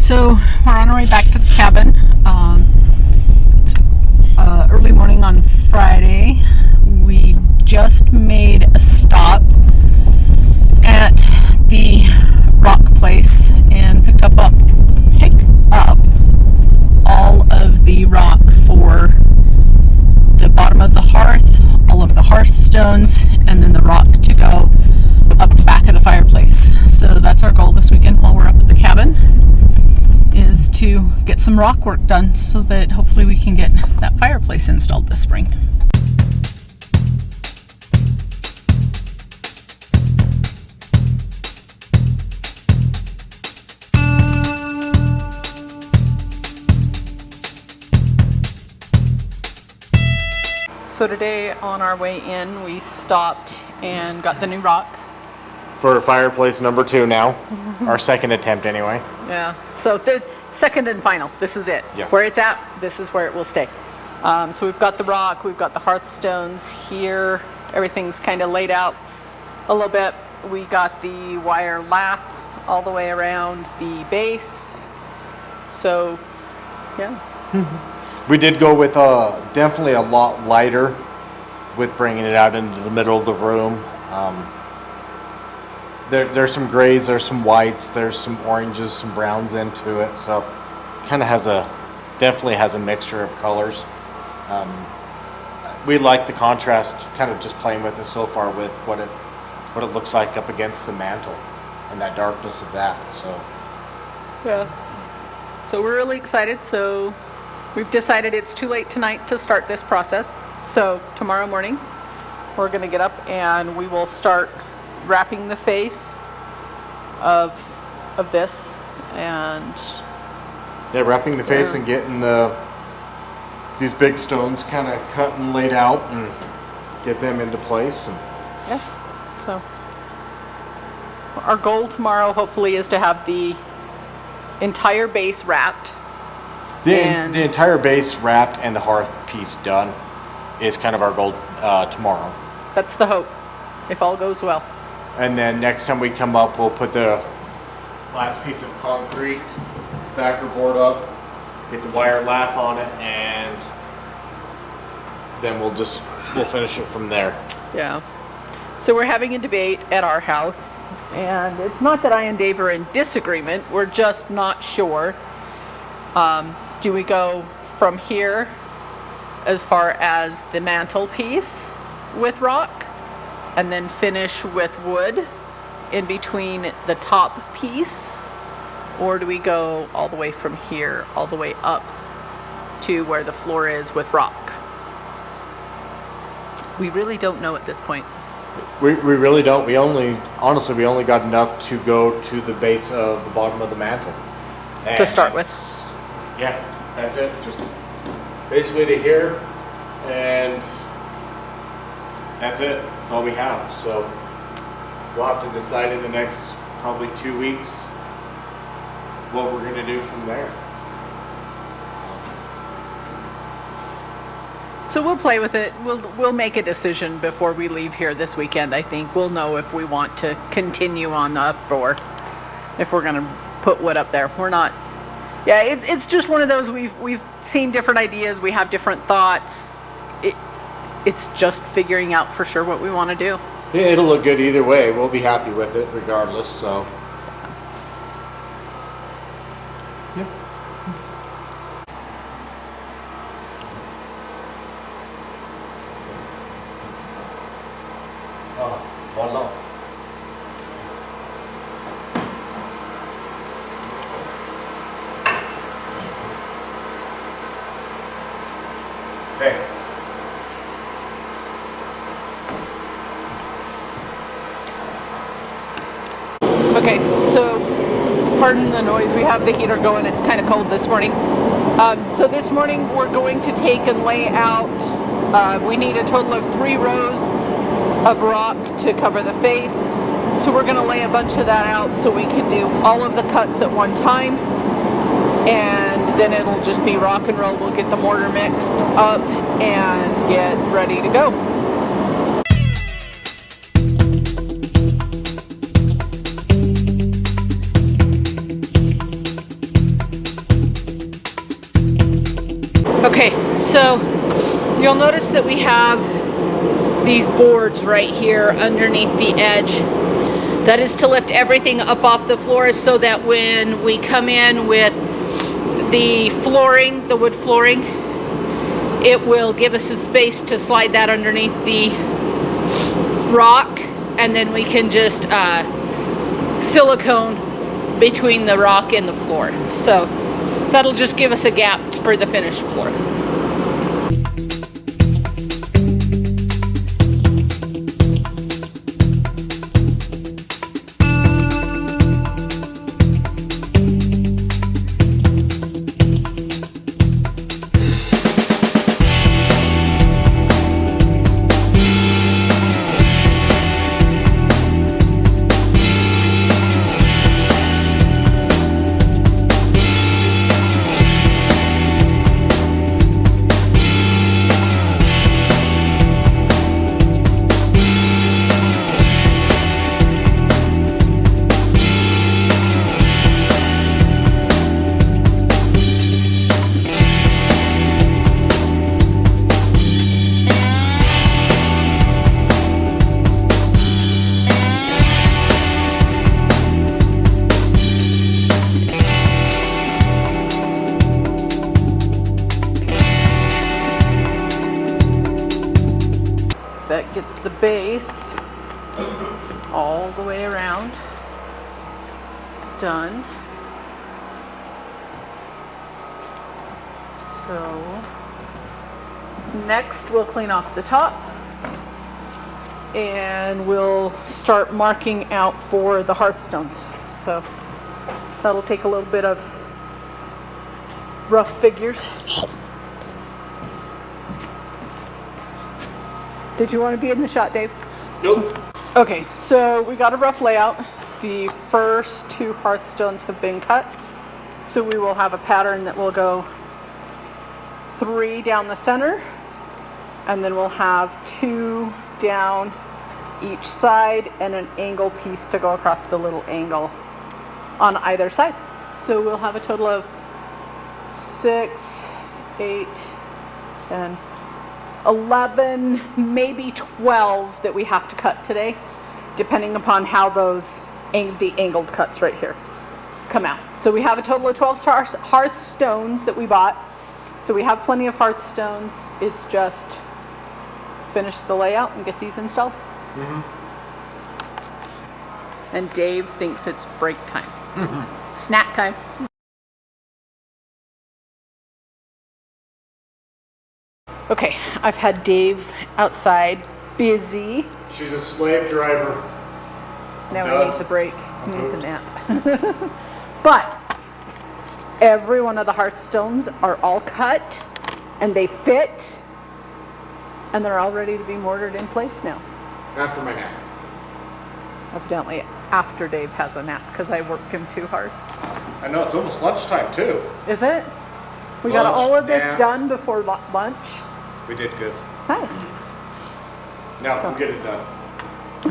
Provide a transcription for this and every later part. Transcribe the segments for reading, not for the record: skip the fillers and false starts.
So we're on our way back to the cabin. It's early morning on Friday. We just made a stop at the rock place and picked up all of the rock for the bottom of the hearth, all of the hearthstones, and then the rock to go up the back of the fireplace. So that's our goal this weekend while we're up at the cabin, is to get some rock work done so that hopefully we can get that fireplace installed this spring. So today on our way in, we stopped and got the new rock. For fireplace number 2 now. Our second attempt anyway. Yeah, so the second and final, this is it. Yes. Where it's at, this is where it will stay. So we've got the rock, we've got the hearthstones here, everything's kind of laid out a little bit. We got the wire lath all the way around the base. So, yeah. We did go with definitely a lot lighter with bringing it out into the middle of the room. There's some grays, there's some whites, there's some oranges, some browns into it, so kind of definitely has a mixture of colors. We like the contrast, kind of just playing with it so far with what it looks like up against the mantle and that darkness of that. So yeah. So we're really excited. So we've decided it's too late tonight to start this process. So tomorrow morning we're going to get up and we will start wrapping the face of this, and wrapping the face and getting these big stones kind of cut and laid out and get them into place. And so our goal tomorrow hopefully is to have the entire base wrapped. The entire base wrapped and the hearth piece done is kind of our goal tomorrow. That's the hope, if all goes well. And then next time we come up, we'll put the last piece of concrete backer board up, get the wire lath on it, and then we'll finish it from there. Yeah. So we're having a debate at our house, and it's not that I and Dave are in disagreement, we're just not sure. Do we go from here as far as the mantelpiece with rock and then finish with wood in between the top piece, or do we go all the way from here all the way up to where the floor is with rock? We really don't know at this point. We really don't. We only got enough to go to the base of the bottom of the mantle. To start with. Yeah, that's it. Just basically to here, and that's it. That's all we have. So we'll have to decide in the next probably 2 weeks what we're going to do from there. So we'll play with it. We'll make a decision before we leave here this weekend. I think we'll know if we want to continue on up or if we're going to put wood up there. We're not. Yeah, it's just one of those. We've seen different ideas. We have different thoughts. It's just figuring out for sure what we want to do. Yeah, it'll look good either way. We'll be happy with it regardless. So. Yeah. Voila. Stay. Okay, so pardon the noise. We have the heater going. It's kind of cold this morning. So this morning we're going to take and lay out. We need a total of 3 rows of rock to cover the face. So we're going to lay a bunch of that out so we can do all of the cuts at one time. And then it'll just be rock and roll. We'll get the mortar mixed up and get ready to go. So you'll notice that we have these boards right here underneath the edge. That is to lift everything up off the floor so that when we come in with the flooring, the wood flooring, it will give us a space to slide that underneath the rock, and then we can just silicone between the rock and the floor. So that'll just give us a gap for the finished floor. That gets the base all the way around done. So next we'll clean off the top and we'll start marking out for the hearthstones. So that'll take a little bit of rough figures. Did you want to be in the shot, Dave? Nope. Okay, so we got a rough layout. The first 2 hearthstones have been cut. So we will have a pattern that will go 3 down the center, and then we'll have 2 down each side and an angle piece to go across the little angle on either side. So we'll have a total of 6, 8, and 11, maybe 12 that we have to cut today, depending upon how those the angled cuts right here come out. So we have a total of 12 hearthstones that we bought. So we have plenty of hearthstones. It's just finish the layout and get these installed. Mm-hmm. And Dave thinks it's break time. Mm-hmm. Snack time. Okay, I've had Dave outside, busy. She's a slave driver. Now he needs a break. He needs a nap. But every one of the hearthstones are all cut and they fit and they're all ready to be mortared in place now. After my nap. Evidently after Dave has a nap because I worked him too hard. I know, it's almost lunchtime too. Is it? We got all of this done before lunch. We did good. Nice. Now we'll get it done.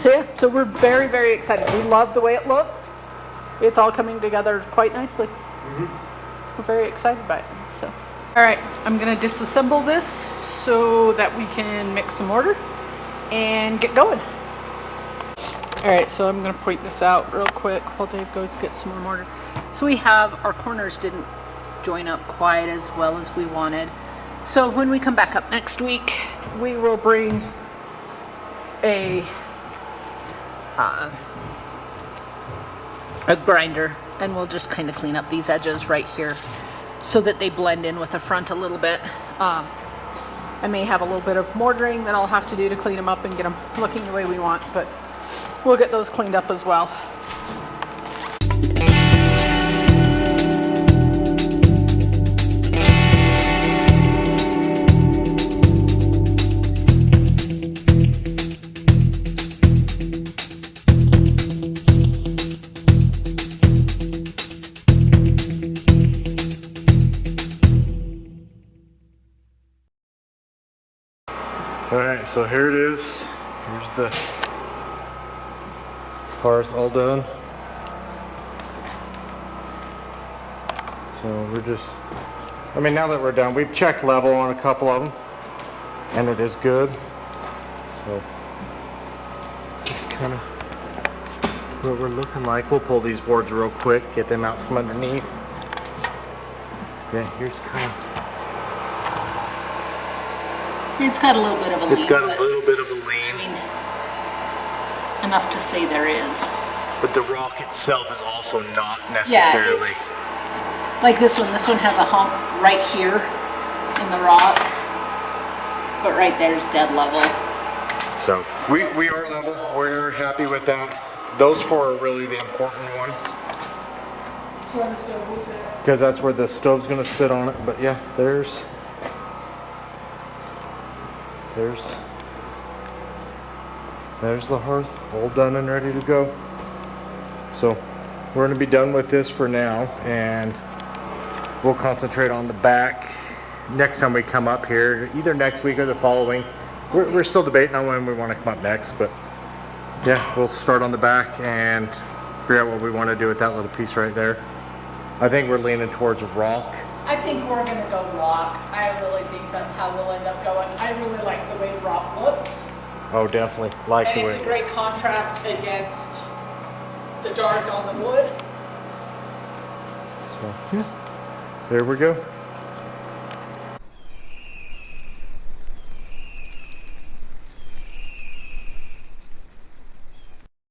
So yeah, so we're very, very excited. We love the way it looks. It's all coming together quite nicely. Mm-hmm. We're very excited by it. So, all right, I'm gonna disassemble this so that we can mix some mortar and get going. All right, so I'm gonna point this out real quick while Dave goes get some more mortar. So we have, our corners didn't join up quite as well as we wanted. So when we come back up next week, we will bring a grinder and we'll just kind of clean up these edges right here so that they blend in with the front a little bit. I may have a little bit of mortaring that I'll have to do to clean them up and get them looking the way we want, but we'll get those cleaned up as well. Alright, so here it is. Here's the hearth all done. So we're just I mean, now that we're done, we've checked level on a couple of them, and it is good. So that's kind of what we're looking like. We'll pull these boards real quick, get them out from underneath. Okay, here's kind of. It's got a little bit of a lean. It's got a but, little bit of a I lean, mean, enough to say there is. but the rock itself is also not Yeah, necessarily. it's like this one. This one has a hump right here in the rock, but right there's dead level. So we are level. We're happy with that. Those four are really the important ones That's where the stove will sit. because that's where the stove's gonna sit on it. But yeah, there's the hearth, all done and ready to go. So we're gonna be done with this for now, and we'll concentrate on the back next time we come up here, either next week or the following. We're still debating on when we want to come up next, but yeah, we'll start on the back and figure out what we want to do with that little piece right there. I think we're leaning towards rock. I think we're gonna go rock. I really think that's how we'll end up going. I really like the way the rock looks. Oh, definitely like the And way. it's a great contrast against the dark on the wood. So, yeah, there we go.